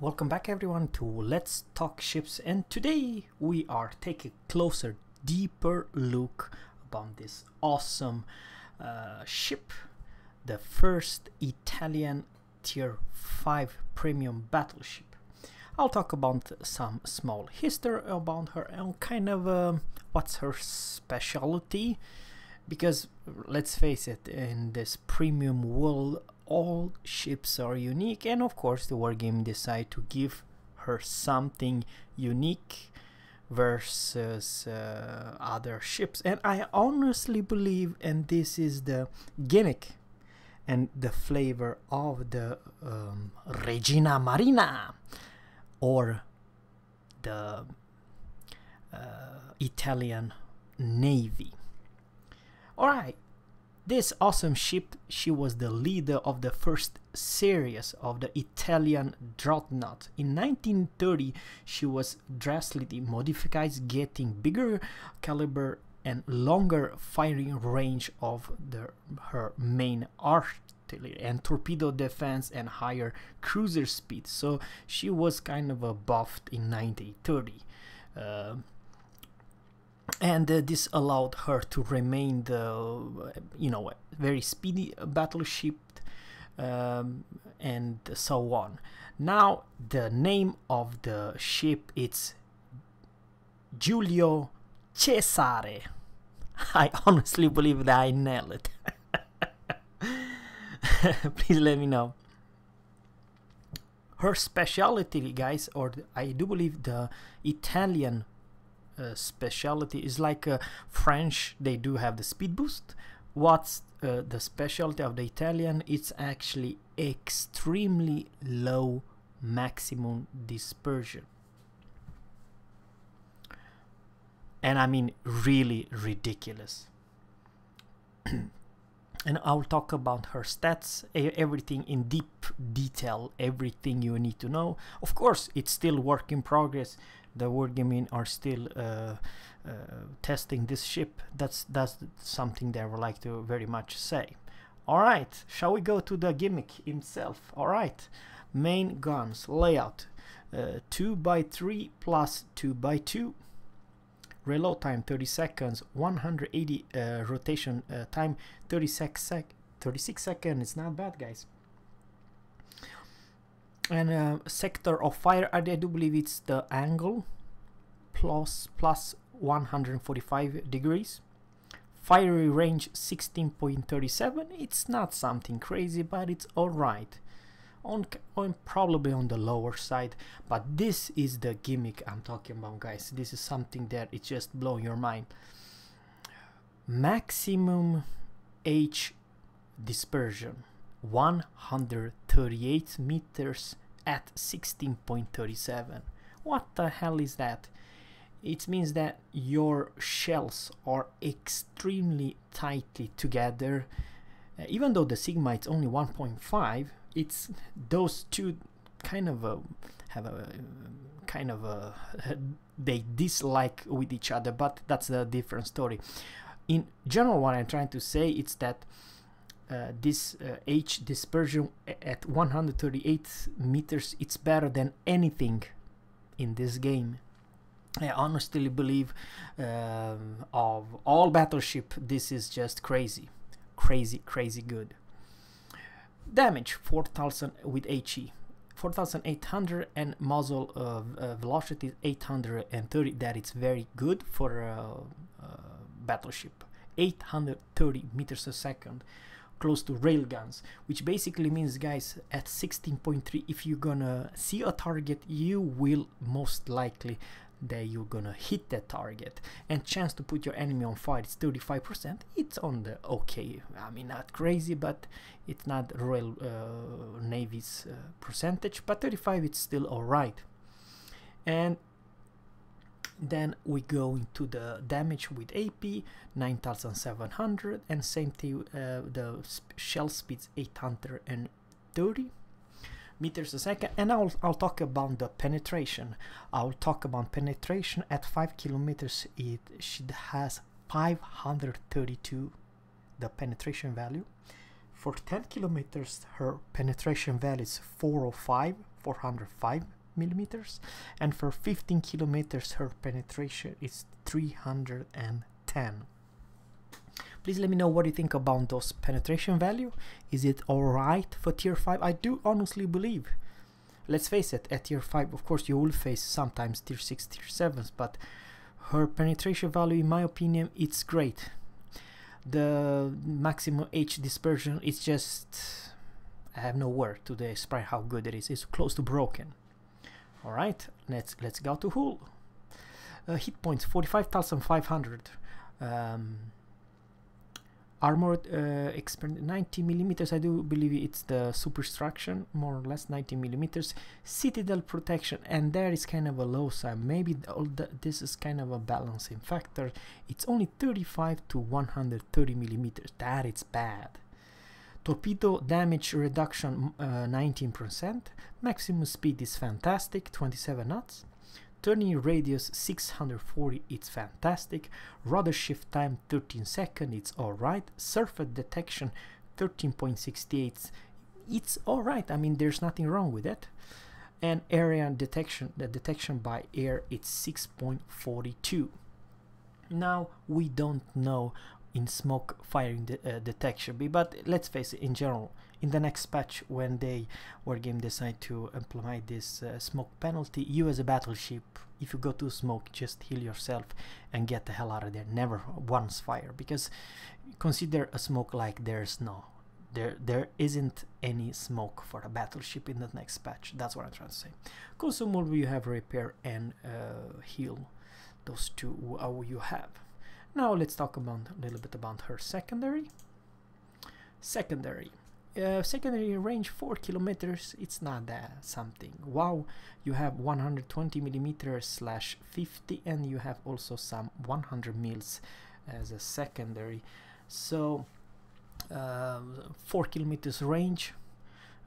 welcome back everyone to Let's Talk Ships, and today we are taking a closer, deeper look about this awesome ship, the first Italian Tier 5 premium battleship. I'll talk about some small history about her and kind of what's her specialty, because let's face it, in this premium world all ships are unique, and of course the wargame decide to give her something unique versus other ships. And I honestly believe, and this is the gimmick and the flavor of the Regina Marina, or the Italian Navy. Alright, this awesome ship, she was the leader of the first series of the Italian dreadnought. In 1930, she was drastically modified, getting bigger caliber and longer firing range of her main artillery and torpedo defense and higher cruiser speed. So she was kind of a buffed in 1930. And this allowed her to remain the, very speedy battleship, and so on. Now the name of the ship, it's Giulio Cesare. I honestly believe that I nailed it. Please let me know. Her specialty, guys, or I do believe the Italian specialty is like French, they do have the speed boost. What's the specialty of the Italian? It's actually extremely low maximum dispersion, and I mean really ridiculous. And I'll talk about her stats, everything in deep detail, everything you need to know. Of course, it's still work in progress. The wargaming are still testing this ship. That's something that I would like to very much say. Alright, shall we go to the gimmick himself? Alright, main guns, layout, 2x3 plus 2x2. Reload time 30 seconds, 180 rotation time 36 seconds. It's not bad, guys. And sector of fire, I do believe it's the angle plus 145 degrees. Fiery range 16.37. It's not something crazy, but it's alright. On probably on the lower side, but this is the gimmick I'm talking about, guys. This is something that it just blow your mind. Maximum H dispersion 138 meters at 16.37. What the hell is that? It means that your shells are extremely tightly together. Even though the sigma it's only 1.5, it's those two kind of have a kind of a they dislike with each other, but that's a different story. In general, what I'm trying to say is that this H dispersion at 138 meters, it's better than anything in this game. I honestly believe of all battleship, this is just crazy good. Damage 4000 with HE 4800, and muzzle velocity 830. That is very good for a battleship. 830 meters a second, close to railguns, which basically means, guys, at 16.3, if you're gonna see a target, you will most likely that you're gonna hit that target, and chance to put your enemy on fire is 35%. It's on the okay, I mean, not crazy, but it's not Royal Navy's percentage, but 35 it's still alright. And then we go into the damage with AP 9700, and same thing, the shell speeds 830 meters a second. And I'll talk about the penetration. I'll talk about penetration at 5 kilometers. She has 532, the penetration value. For 10 kilometers, her penetration value is 405. 405 millimeters, and for 15 kilometers her penetration is 310. Please let me know what you think about those penetration value. Is it alright for tier 5? I do honestly believe. Let's face it, at tier 5 of course you will face sometimes tier 6, tier 7s, but her penetration value in my opinion it's great. The maximum H dispersion is just, I have no word to describe how good it is. It's close to broken. Alright, let's go to hull. Hit points 45,500. Armored expert 90 millimeters. I do believe it's the superstruction, more or less 90 millimeters. Citadel protection, and there is kind of a low side. Maybe this is kind of a balancing factor. It's only 35 to 130 millimeters. That is bad. Torpedo damage reduction 19%. Maximum speed is fantastic, 27 knots. Turning radius 640, it's fantastic. Rudder shift time 13 seconds, it's alright. Surface detection 13.68, it's alright. I mean, there's nothing wrong with it. And area detection, the detection by air, it's 6.42. Now we don't know in smoke firing detection, but let's face it, in general, in the next patch when they Wargame decide to implement this smoke penalty, you as a battleship, if you go to smoke, just heal yourself and get the hell out of there. Never once fire, because consider a smoke like there isn't any smoke for a battleship in the next patch. That's what I'm trying to say. Consumable, you have repair and heal. Those two you have. Now let's talk about a little bit about her secondary. Secondary range 4 kilometers. It's not that something wow. You have 120 millimeters /50, and you have also some 100 mils as a secondary. So 4 kilometers range,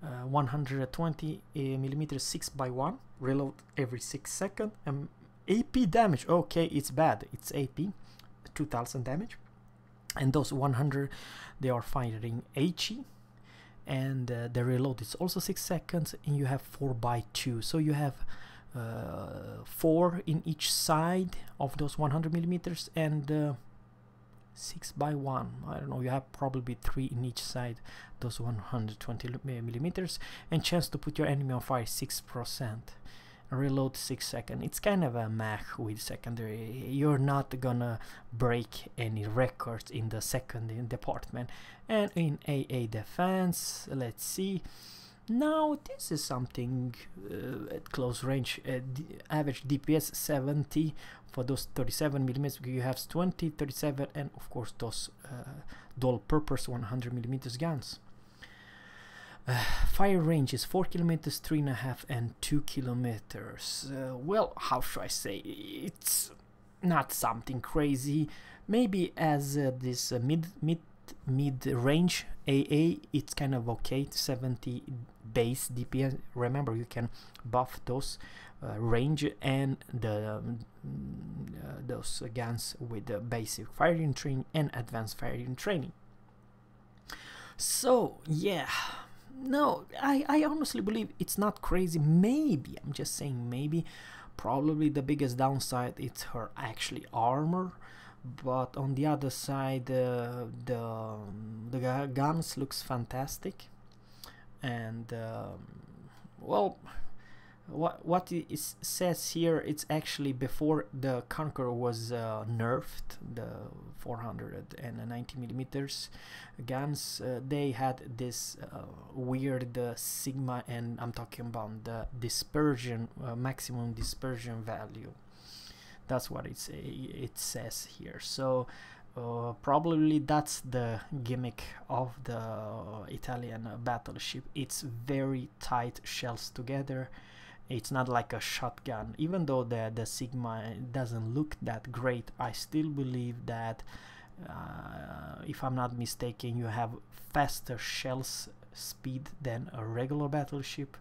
120 millimeters 6x1, reload every 6 seconds. AP damage, okay, it's bad, it's AP 2000 damage, and those 100 they are firing HE, and the reload is also 6 seconds, and you have 4x2, so you have 4 in each side of those 100 millimeters, and 6x1, I don't know, you have probably 3 in each side, those 120 millimeters, and chance to put your enemy on fire 6%. Reload 6 seconds. It's kind of a mech with secondary. You're not gonna break any records in the secondary department. And in AA defense, let's see. Now this is something at close range. Average DPS 70 for those 37 millimeters. You have 20, 37, and of course those dual purpose 100 millimeters guns. Fire range is 4 kilometers, 3.5, and 2 kilometers. Well, how should I say? It's not something crazy. Maybe as this mid range AA, it's kind of okay. 70 base DPS. Remember, you can buff those range and the those guns with the basic firing training and advanced firing training. So yeah. No, I honestly believe it's not crazy. Maybe, I'm just saying maybe, probably the biggest downside is her actually armor, but on the other side the guns looks fantastic, and well, what it says here, it's actually before the Conqueror was nerfed, the 490 millimeters guns, they had this weird sigma, and I'm talking about the dispersion, maximum dispersion value. That's what it says here. So probably that's the gimmick of the Italian battleship. It's very tight shells together. It's not like a shotgun. Even though the Sigma doesn't look that great, I still believe that if I'm not mistaken, you have faster shells speed than a regular battleship,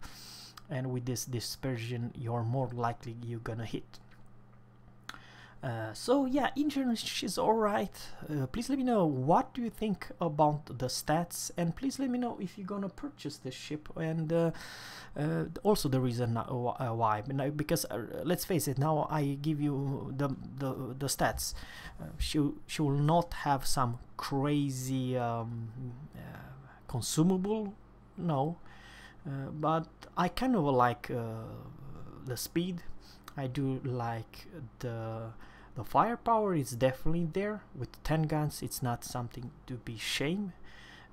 and with this dispersion you're more likely you're gonna hit. So yeah, in general she's alright. Please let me know what do you think about the stats, and please let me know if you're gonna purchase this ship, and also the reason why. Because let's face it, now I give you the stats. She will not have some crazy consumable, no, but I kind of like the speed. I do like the firepower. Is definitely there. With 10 guns, it's not something to be shame,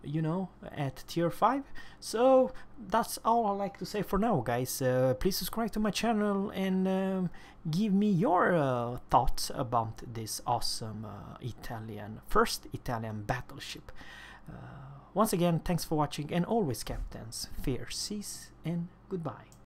you know, at tier 5. So that's all I like to say for now, guys. Please subscribe to my channel and give me your thoughts about this awesome first Italian battleship. Once again, thanks for watching, and always, captains, fair seas and goodbye.